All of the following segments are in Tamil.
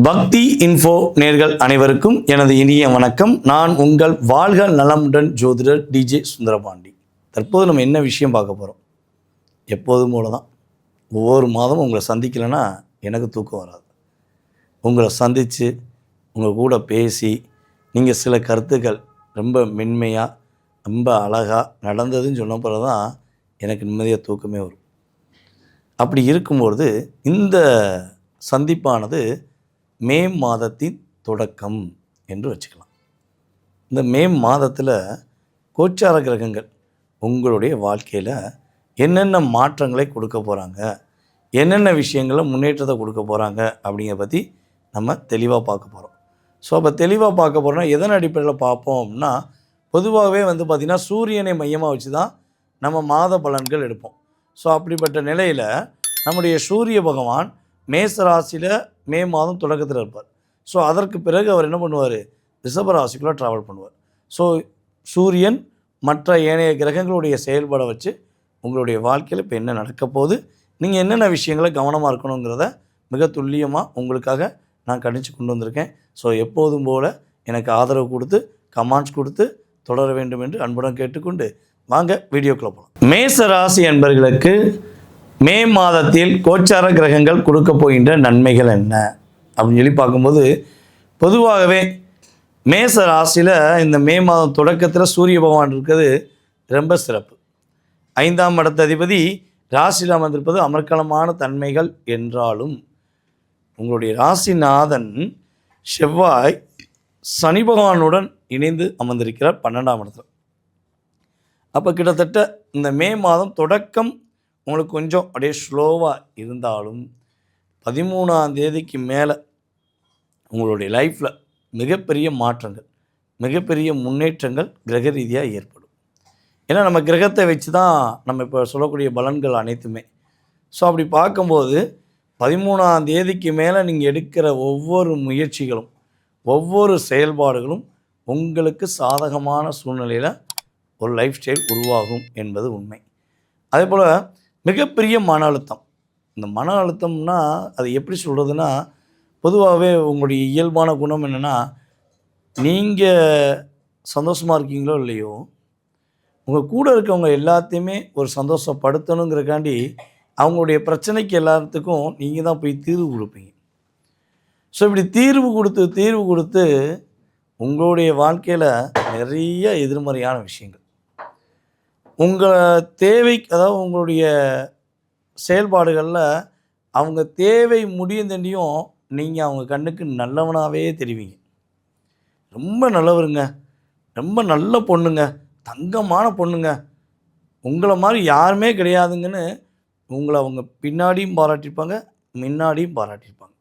பக்தி இன்ஃபோ நேர்கள் அனைவருக்கும் எனது இனிய வணக்கம். நான் உங்கள் வாழ்க நலமுடன் ஜோதிடர் டிஜே சுந்தரபாண்டி. தற்போது நம்ம என்ன விஷயம் பார்க்க போகிறோம்? எப்போதும் போல தான் ஒவ்வொரு மாதமும் உங்களை சந்திக்கலைன்னா எனக்கு தூக்கம் வராது. உங்களை சந்தித்து உங்கள் கூட பேசி நீங்கள் சில கருத்துக்கள் ரொம்ப மென்மையாக ரொம்ப அழகாக நடந்ததுன்னு சொன்ன பிறகு தான் எனக்கு நிம்மதியாக தூக்கமே வரும். அப்படி இருக்கும்பொழுது இந்த சந்திப்பானது மே மாதத்தின் தொடக்கம் என்று வச்சுக்கலாம். இந்த மே மாதத்தில் கோச்சார கிரகங்கள் உங்களுடைய வாழ்க்கையில் என்னென்ன மாற்றங்களை கொடுக்க போகிறாங்க, என்னென்ன விஷயங்களை முன்னேற்றத்தை கொடுக்க போகிறாங்க அப்படிங்கிற பற்றி நம்ம தெளிவாக பார்க்க போகிறோம். ஸோ அப்போ தெளிவாக பார்க்க போகிறோம்னா எதன் அடிப்படையில் பார்ப்போம் அப்படின்னா, பொதுவாகவே பார்த்திங்கன்னா சூரியனை மையமாக வச்சு தான் நம்ம மாத பலன்கள் எடுப்போம். ஸோ அப்படிப்பட்ட நிலையில் நம்முடைய சூரிய பகவான் மேச ராசியில் மே மாதம் தொடக்கத்தில் இருப்பார். ஸோ அதற்கு பிறகு அவர் என்ன பண்ணுவார்? ரிஷப ராசிக்குள்ளே ட்ராவல் பண்ணுவார். ஸோ சூரியன் மற்ற ஏனைய கிரகங்களுடைய செயல்பாடை வச்சு உங்களுடைய வாழ்க்கையில் இப்போ என்ன நடக்க போகுது, நீங்கள் என்னென்ன விஷயங்களை கவனமாக இருக்கணுங்கிறத மிக துல்லியமாக உங்களுக்காக நான் கணிச்சு கொண்டு வந்திருக்கேன். ஸோ எப்போதும் போல் எனக்கு ஆதரவு கொடுத்து கமெண்ட்ஸ் கொடுத்து தொடர வேண்டும் என்று அன்புடன் கேட்டுக்கொண்டு வாங்க வீடியோக்குள்ளே போகலாம். மேச ராசி என்பவர்களுக்கு மே மாதத்தில் கோச்சார கிரகங்கள் கொடுக்க போகின்ற நன்மைகள் என்ன அப்படின்னு சொல்லி பார்க்கும்போது, பொதுவாகவே மேச ராசியில் இந்த மே மாதம் தொடக்கத்தில் சூரிய பகவான் இருக்கிறது ரொம்ப சிறப்பு. 5ஆம் இடத்த அதிபதி ராசியில் அமர்ந்திருப்பது அமர்க்கலமான தன்மைகள் என்றாலும், உங்களுடைய ராசிநாதன் செவ்வாய் சனி பகவானுடன் இணைந்து அமர்ந்திருக்கிறார் 12ஆம் இடத்துல. அப்போ கிட்டத்தட்ட இந்த மே மாதம் தொடக்கம் உங்களுக்கு கொஞ்சம் அப்படியே ஸ்லோவாக இருந்தாலும் 13ஆம் தேதிக்கு மேலே உங்களுடைய லைஃப்பில் மிகப்பெரிய மாற்றங்கள், மிகப்பெரிய முன்னேற்றங்கள் கிரக ரீதியாக ஏற்படும். ஏன்னா நம்ம கிரகத்தை வச்சு தான் நம்ம இப்போ சொல்லக்கூடிய பலன்கள் அனைத்துமே. ஸோ அப்படி பார்க்கும்போது 13ஆம் தேதிக்கு மேலே நீங்கள் எடுக்கிற ஒவ்வொரு முயற்சிகளும் ஒவ்வொரு செயல்பாடுகளும் உங்களுக்கு சாதகமான சூழ்நிலையில் ஒரு லைஃப் ஸ்டைல் உருவாகும் என்பது உண்மை. அதே போல் மிகப்பெரிய மன அழுத்தம். இந்த மன அழுத்தம்னா அது எப்படி சொல்கிறதுனா, பொதுவாகவே உங்களுடைய இயல்பான குணம் என்னென்னா, நீங்கள் சந்தோஷமாக இருக்கீங்களோ இல்லையோ, உங்கள் கூட இருக்கவங்க எல்லாத்தையுமே ஒரு சந்தோஷப்படுத்தணுங்கிறக்காண்டி அவங்களுடைய பிரச்சனைக்கு எல்லாத்துக்கும் நீங்கள் தான் போய் தீர்வு கொடுப்பீங்க. ஸோ இப்படி தீர்வு கொடுத்து உங்களுடைய வாழ்க்கையில் நிறைய எதிர்மறையான விஷயங்கள் உங்கள் தேவைக்கு, அதாவது உங்களுடைய செயல்பாடுகளில் அவங்க தேவை முடியும் தண்டியும் நீங்கள் அவங்க கண்ணுக்கு நல்லவனாகவே தெரிவிங்க. ரொம்ப நல்லவருங்க, ரொம்ப நல்ல பொண்ணுங்க, தங்கமான பொண்ணுங்க, உங்களை மாதிரி யாருமே கிடையாதுங்கன்னு உங்களை அவங்க பின்னாடியும் பாராட்டியிருப்பாங்க, முன்னாடியும் பாராட்டியிருப்பாங்க.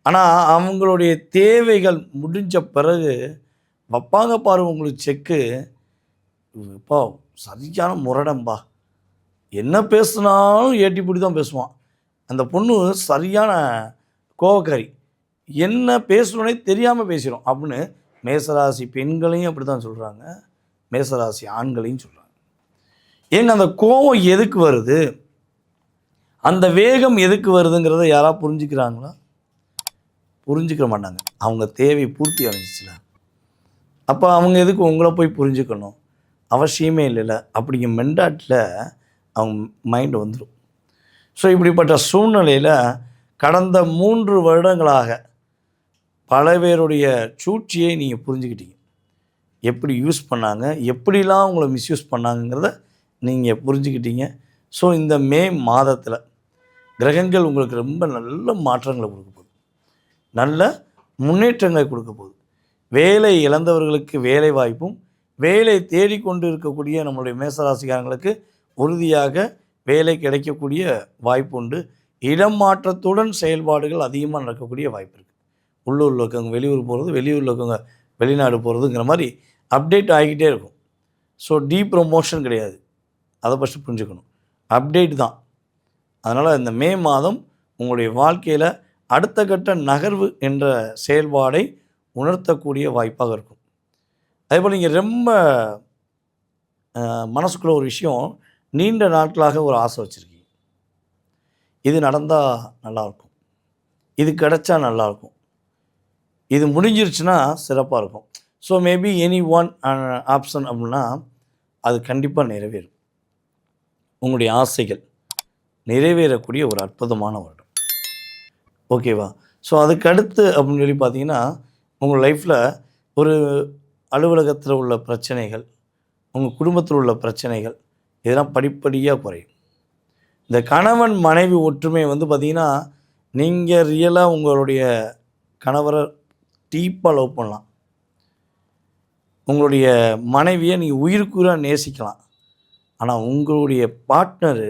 ஆனால் அவங்களுடைய தேவைகள் முடிஞ்ச பிறகு வைப்பாங்க பாரு உங்களுக்கு செக்கு, இப்போ சரியான முரடம்பா, என்ன பேசுனாலும் ஏட்டி பிடி தான் பேசுவான், அந்த பொண்ணு சரியான கோவக்காரி, என்ன பேசணுன்னே தெரியாமல் பேசிடும் அப்படின்னு மேசராசி பெண்களையும் அப்படி தான் சொல்கிறாங்க, மேசராசி ஆண்களையும் சொல்கிறாங்க. ஏங்க அந்த கோவம் எதுக்கு வருது, அந்த வேகம் எதுக்கு வருதுங்கிறத யாராவது புரிஞ்சுக்கிறாங்களா? புரிஞ்சுக்க மாட்டாங்க. அவங்க தேவை பூர்த்தி அடைஞ்சிச்சுல, அப்போ அவங்க எதுக்கு உங்களை போய் புரிஞ்சுக்கணும்? அவசியமே இல்லைல்ல. அப்படிங்கிற மென்டாட்டில் அவங்க மைண்டு வந்துடும். ஸோ இப்படிப்பட்ட சூழ்நிலையில் கடந்த 3 வருடங்களாக பல பேருடைய சூழ்ச்சியை நீங்கள் புரிஞ்சுக்கிட்டீங்க. எப்படி யூஸ் பண்ணாங்க, எப்படிலாம் உங்களை மிஸ்யூஸ் பண்ணாங்கிறத நீங்கள் புரிஞ்சுக்கிட்டீங்க. ஸோ இந்த மே மாதத்தில் கிரகங்கள் உங்களுக்கு ரொம்ப நல்ல மாற்றங்களை கொடுக்க போகுது, நல்ல முன்னேற்றங்களை கொடுக்க போகுது. வேலை இழந்தவர்களுக்கு வேலை வாய்ப்பும், வேலை தேடிக்கொண்டு இருக்கக்கூடிய நம்மளுடைய மேசராசிக்காரங்களுக்கு உறுதியாக வேலை கிடைக்கக்கூடிய வாய்ப்பு உண்டு. இடம் மாற்றத்துடன் செயல்பாடுகள் அதிகமாக நடக்கக்கூடிய வாய்ப்பு இருக்குது. உள்ளூரில் இருக்கவங்க வெளியூர் போகிறது, வெளியூரில் இருக்கவங்க வெளிநாடு போகிறதுங்கிற மாதிரி அப்டேட் ஆகிக்கிட்டே இருக்கும். ஸோ ப்ரமோஷன் கிடையாது, அதை ஃபஸ்ட்டு புரிஞ்சுக்கணும், அப்டேட் தான். அதனால் இந்த மே மாதம் உங்களுடைய வாழ்க்கையில் அடுத்த கட்ட நகர்வு என்ற செயல்பாடை உணர்த்தக்கூடிய வாய்ப்பாக இருக்கும். அதேபோல் நீங்கள் ரொம்ப மனசுக்குள்ள ஒரு விஷயம் நீண்ட நாட்களாக ஒரு ஆசை வச்சுருக்கீங்க, இது நடந்தால் நல்லாயிருக்கும், இது கிடச்சா நல்லாயிருக்கும், இது முடிஞ்சிருச்சுன்னா சிறப்பாக இருக்கும். So maybe any one option அப்படின்னா அது கண்டிப்பாக நிறைவேறும். உங்களுடைய ஆசைகள் நிறைவேறக்கூடிய ஒரு அற்புதமான வருடம். ஓகேவா? ஸோ அதுக்கு அடுத்து அப்படின்னு சொல்லி பார்த்தீங்கன்னா, உங்கள் லைஃப்பில் ஒரு அலுவலகத்தில் உள்ள பிரச்சனைகள், உங்கள் குடும்பத்தில் உள்ள பிரச்சனைகள் இதெல்லாம் படிப்படியாக குறையும். இந்த கணவன் மனைவி ஒற்றுமை வந்து பார்த்திங்கன்னா, நீங்கள் ரியலாக உங்களுடைய கணவரை டீப்பாக லவ் பண்ணலாம், உங்களுடைய மனைவியை நீங்கள் உயிருக்குயிராக நேசிக்கலாம். ஆனால் உங்களுடைய பார்ட்னரு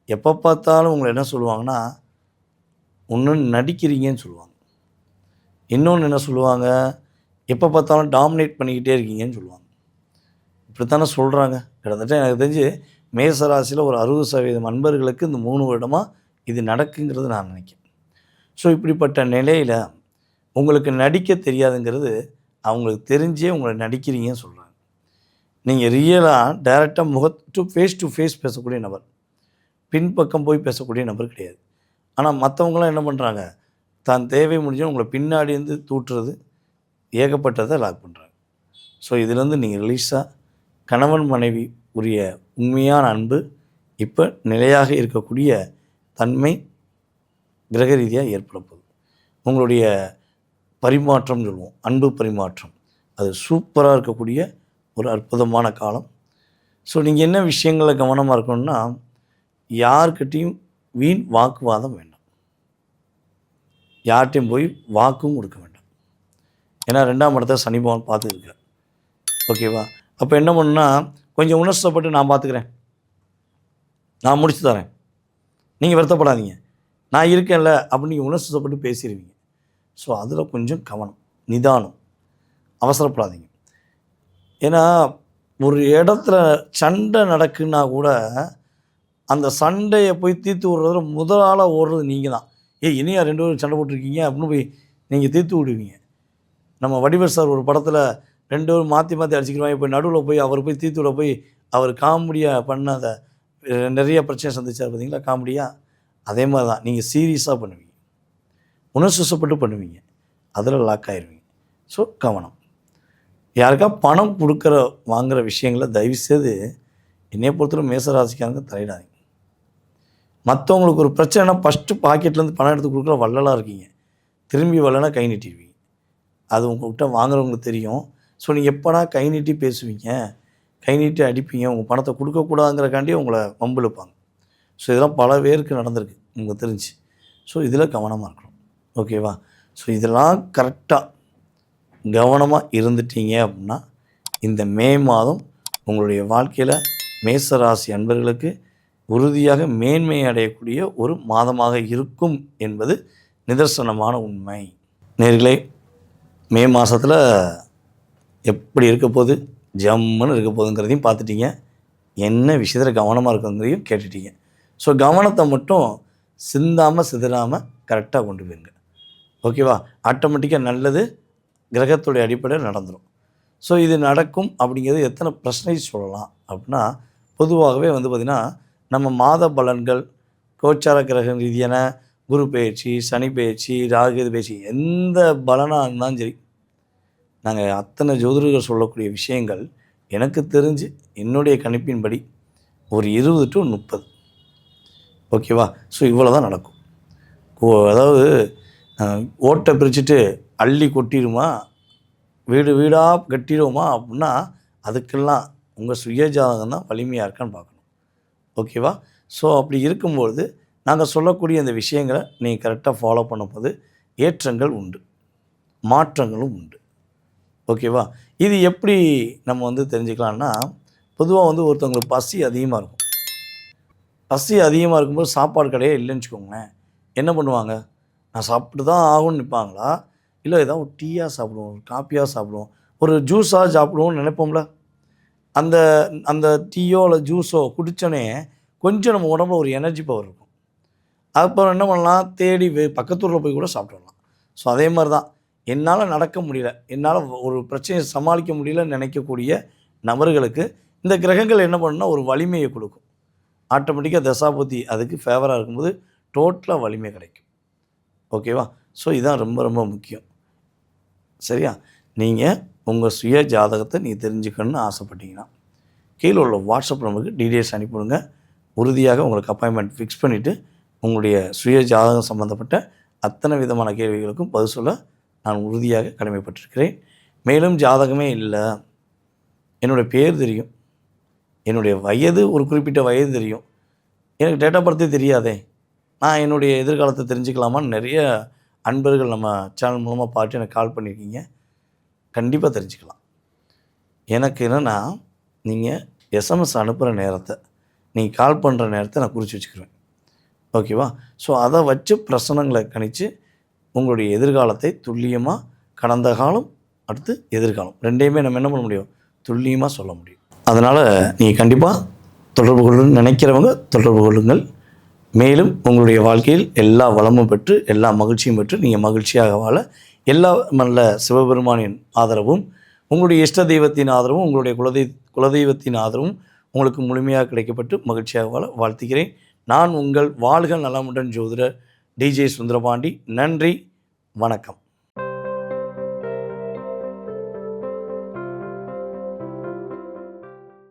எப்போ பார்த்தாலும் உங்களை என்ன சொல்லுவாங்கன்னா, ஒன்று நடிக்கிறீங்கன்னு சொல்லுவாங்க, இன்னொன்று என்ன சொல்லுவாங்க, எப்போ பார்த்தாலும் டாமினேட் பண்ணிக்கிட்டே இருக்கீங்கன்னு சொல்லுவாங்க. இப்படித்தானே சொல்கிறாங்க. கிட்டத்தட்ட எனக்கு தெரிஞ்சு மேசராசியில் ஒரு 60% அன்பர்களுக்கு இந்த 3 வருடமாக இது நடக்குங்கிறது நான் நினைக்கிறேன். ஸோ இப்படிப்பட்ட நிலையில் உங்களுக்கு நடிக்க தெரியாதுங்கிறது அவங்களுக்கு தெரிஞ்சே உங்களை நடிக்கிறீங்கன்னு சொல்கிறாங்க. நீங்கள் ரியலாக டைரெக்டாக ஃபேஸ் டு ஃபேஸ் பேசக்கூடிய நபர், பின்பக்கம் போய் பேசக்கூடிய நபர் கிடையாது. ஆனால் மற்றவங்களாம் என்ன பண்ணுறாங்க, தான் தேவை முடிஞ்சு உங்களை பின்னாடி இருந்து தூட்டுறது, ஏகப்பட்டதை லாக் பண்ணுறாங்க. ஸோ இதுலேருந்து நீங்கள் ரிலீஸாக கணவன் மனைவி உரிய உண்மையான அன்பு இப்போ நிலையாக இருக்கக்கூடிய தன்மை கிரக ரீதியாக ஏற்பட போகுது. உங்களுடைய பரிமாற்றம் சொல்லுவோம், அன்பு பரிமாற்றம், அது சூப்பராக இருக்கக்கூடிய ஒரு அற்புதமான காலம். ஸோ நீங்கள் என்ன விஷயங்களில் கவனமாக இருக்கணும்னா, யார்கிட்டையும் வீண் வாக்குவாதம் வேண்டாம், யார்கிட்டையும் போய் வாக்கும் கொடுக்க வேண்டாம். ஏன்னா 2ஆம் இடத்தை சனி பகவான் பார்த்துருக்கார். ஓகேவா? அப்போ என்ன பண்ணுன்னா, கொஞ்சம் உணர்ச்சிப்பட்டு நான் பார்த்துக்கிறேன், நான் முடிச்சு தரேன், நீங்கள் வருத்தப்படாதீங்க, நான் இருக்கேன்ல அப்படின்னு நீங்கள் உணர்ச்சிப்பட்டு பேசிடுவீங்க. ஸோ அதில் கொஞ்சம் கவனம், நிதானம், அவசரப்படாதீங்க. ஏன்னா ஒரு இடத்துல சண்டை நடக்குன்னா கூட அந்த சண்டையை போய் தீர்த்து விடுறதுல முதலாளாக ஓடுறது நீங்கள் தான். இனியா 2 பேரும் சண்டை போட்டிருக்கீங்க அப்படின்னு போய் நீங்கள் தீர்த்து விடுவீங்க. நம்ம வடிவேல் சார் ஒரு படத்தில் 2 பேரும் மாற்றி மாற்றி அடிச்சுக்கிடுவாங்க, போய் நடுவில் போய் அவர் போய் தீர்த்து விட போய் அவர் காமெடியாக பண்ண நிறைய பிரச்சனை சந்திச்சார் பார்த்தீங்களா, காமெடியாக. அதே மாதிரி தான் நீங்கள் சீரியஸாக பண்ணுவீங்க, உணர்ச்சிப்பட்டு பண்ணுவீங்க, அதில் லாக் ஆகிடுவீங்க. ஸோ கவனம். யாருக்கா பணம் கொடுக்குற வாங்குகிற விஷயங்களை தயவுசெய்து என்னைய பொறுத்தவரை மேசராசிக்காரங்க தலையிடாதீங்க. மற்றவங்களுக்கு ஒரு பிரச்சனைனா ஃபஸ்ட்டு பாக்கெட்லேருந்து பணம் எடுத்து கொடுக்குற வள்ளலாக இருக்கீங்க, திரும்பி வரலன்னா கை நீட்டிடுவீங்க. அது உங்கள்கிட்ட வாங்குறவங்களுக்கு தெரியும். ஸோ நீங்கள் எப்போனா கை நீட்டி பேசுவீங்க, கை நீட்டி அடிப்பீங்க, உங்கள் பணத்தை கொடுக்கக்கூடாதுங்கிறக்காண்டியே உங்களை வம்பிழுப்பாங்க. ஸோ இதெல்லாம் பல பேருக்கு நடந்திருக்கு உங்களுக்கு தெரிஞ்சு. ஸோ இதில் கவனமாக இருக்கணும். ஓகேவா? ஸோ இதெல்லாம் கரெக்டாக கவனமாக இருந்துட்டீங்க அப்படின்னா இந்த மே மாதம் உங்களுடைய வாழ்க்கையில் மேசராசி அன்பர்களுக்கு உறுதியாக மேன்மை அடையக்கூடிய ஒரு மாதமாக இருக்கும் என்பது நிதர்சனமான உண்மை. நேர்களே, மே மாதத்தில் எப்படி இருக்க போகுது, ஜம்முன்னு இருக்க போகுதுங்கிறதையும் பார்த்துட்டீங்க, என்ன விஷயத்தில் கவனமாக இருக்குங்கிறதையும் கேட்டுட்டீங்க. ஸோ கவனத்தை மட்டும் சிந்தாமல் சிதறாமல் கரெக்டாக கொண்டு போயிருங்க. ஓகேவா? ஆட்டோமேட்டிக்காக நல்லது கிரகத்துடைய அடிப்படையில் நடந்துடும். ஸோ இது நடக்கும் அப்படிங்கிறது எத்தனை பர்சன்டேஜ் சொல்லலாம் அப்படின்னா, பொதுவாகவே வந்து பார்த்திங்கன்னா நம்ம மாத பலன்கள், கோச்சார கிரக ரீதியான குரு பயிற்சி, சனி பயிற்சி, ராகு பயிற்சி, எந்த பலனாக இருந்தாலும் சரி, நாங்கள் அத்தனை ஜோதிடர்கள் சொல்லக்கூடிய விஷயங்கள் எனக்கு தெரிஞ்சு என்னுடைய கணிப்பின்படி ஒரு 20 to 30. ஓகேவா? ஸோ இவ்வளோ தான் நடக்கும். அதாவது ஓட்டை பிரிச்சுட்டு அள்ளி கொட்டிடுமா, வீடு வீடாக கட்டிடுவோமா அப்படின்னா அதுக்கெல்லாம் உங்கள் சுயஜாதகம் தான் வலிமையாக இருக்கான்னு பார்க்கணும். ஓகேவா? ஸோ அப்படி இருக்கும்பொழுது நாங்கள் சொல்லக்கூடிய இந்த விஷயங்களை நீங்கள் கரெக்டாக ஃபாலோ பண்ணும்போது ஏற்றங்கள் உண்டு, மாற்றங்களும் உண்டு. ஓகேவா? இது எப்படி நம்ம வந்து தெரிஞ்சுக்கலான்னா, பொதுவாக வந்து ஒருத்தவங்களுக்கு பசி அதிகமாக இருக்கும். பசி அதிகமாக இருக்கும்போது சாப்பாடு கடையே இல்லைன்னு வச்சுக்கோங்களேன், என்ன பண்ணுவாங்க, நான் சாப்பிட்டு தான் ஆகும்னு நிற்பாங்களா, இல்லை ஏதாவது ஒரு டீயாக சாப்பிடுவோம், ஒரு காப்பியாக சாப்பிடுவோம், ஒரு ஜூஸாக சாப்பிடுவோம்னு நினைப்போம்ல. அந்த அந்த டீயோ இல்லை ஜூஸோ குடித்தோடனே கொஞ்சம் நம்ம உடம்புல ஒரு எனர்ஜி பவர் இருக்கும். அப்புறம் என்ன பண்ணலாம், தேடி பக்கத்தூரில் போய் கூட சாப்பிட்றலாம். ஸோ அதே மாதிரி தான் என்னால் நடக்க முடியல, என்னால் ஒரு பிரச்சனையை சமாளிக்க முடியலன்னு நினைக்கக்கூடிய நபர்களுக்கு இந்த கிரகங்கள் என்ன பண்ணுன்னா ஒரு வலிமையை கொடுக்கும். ஆட்டோமேட்டிக்காக தசாபுத்தி அதுக்கு ஃபேவராக இருக்கும்போது டோட்டலாக வலிமை கிடைக்கும். ஓகேவா? ஸோ இதுதான் ரொம்ப ரொம்ப முக்கியம். சரியா? நீங்கள் உங்கள் சுய ஜாதகத்தை நீங்கள் தெரிஞ்சுக்கணும்னு ஆசைப்பட்டீங்கன்னா கீழே உள்ள வாட்ஸ்அப் நம்பருக்கு டீட்டெயில்ஸ் அனுப்பிவிடுங்க. உறுதியாக உங்களுக்கு அப்பாயின்மெண்ட் ஃபிக்ஸ் பண்ணிவிட்டு உங்களுடைய சுய ஜாதகம் சம்மந்தப்பட்ட அத்தனை விதமான கேள்விகளுக்கும் பதில் சொல்ல நான் உறுதியாக கடமைப்பட்டிருக்கிறேன். மேலும் ஜாதகமே இல்லை, என்னுடைய பேர் தெரியும், என்னுடைய வயது ஒரு குறிப்பிட்ட வயது தெரியும், எனக்கு டேட் ஆஃப் பர்த்தே தெரியாதே, நான் என்னுடைய எதிர்காலத்தை தெரிஞ்சுக்கலாமான்னு நிறைய அன்பர்கள் நம்ம சேனல் மூலமாக பார்த்து எனக்கு கால் பண்ணியிருக்கீங்க. கண்டிப்பாக தெரிஞ்சுக்கலாம். எனக்கு என்னென்னா, நீங்கள் எஸ்எம்எஸ் அனுப்புகிற நேரத்தை, நீங்கள் கால் பண்ணுற நேரத்தை நான் குறித்து வச்சுக்கிருவேன். ஓகேவா? ஸோ அதை வச்சு பிரசனங்களை கணித்து உங்களுடைய எதிர்காலத்தை துல்லியமாக கடந்த காலம் அடுத்து எதிர்காலம் ரெண்டையுமே நம்ம என்ன பண்ண முடியும்? துல்லியமாக சொல்ல முடியும். அதனால் நீங்கள் கண்டிப்பாக தொடர்பு கொள்ளணும்னு நினைக்கிறவங்க தொடர்பு கொள்ளுங்கள். மேலும் உங்களுடைய வாழ்க்கையில் எல்லா வளமும் பெற்று எல்லா மகிழ்ச்சியும் பெற்று நீங்கள் மகிழ்ச்சியாக வாழ எல்லா நல்ல சிவபெருமானின் ஆதரவும் உங்களுடைய இஷ்ட தெய்வத்தின் ஆதரவும் உங்களுடைய குலதெய்வத்தின் ஆதரவும் உங்களுக்கு முழுமையாக கிடைக்கப்பட்டு மகிழ்ச்சியாக வாழ வாழ்த்துகிறேன். நான் உங்கள் வாழ்க நலமுடன் ஜோதிடர் டிஜே சுந்தரபாண்டி. நன்றி, வணக்கம்.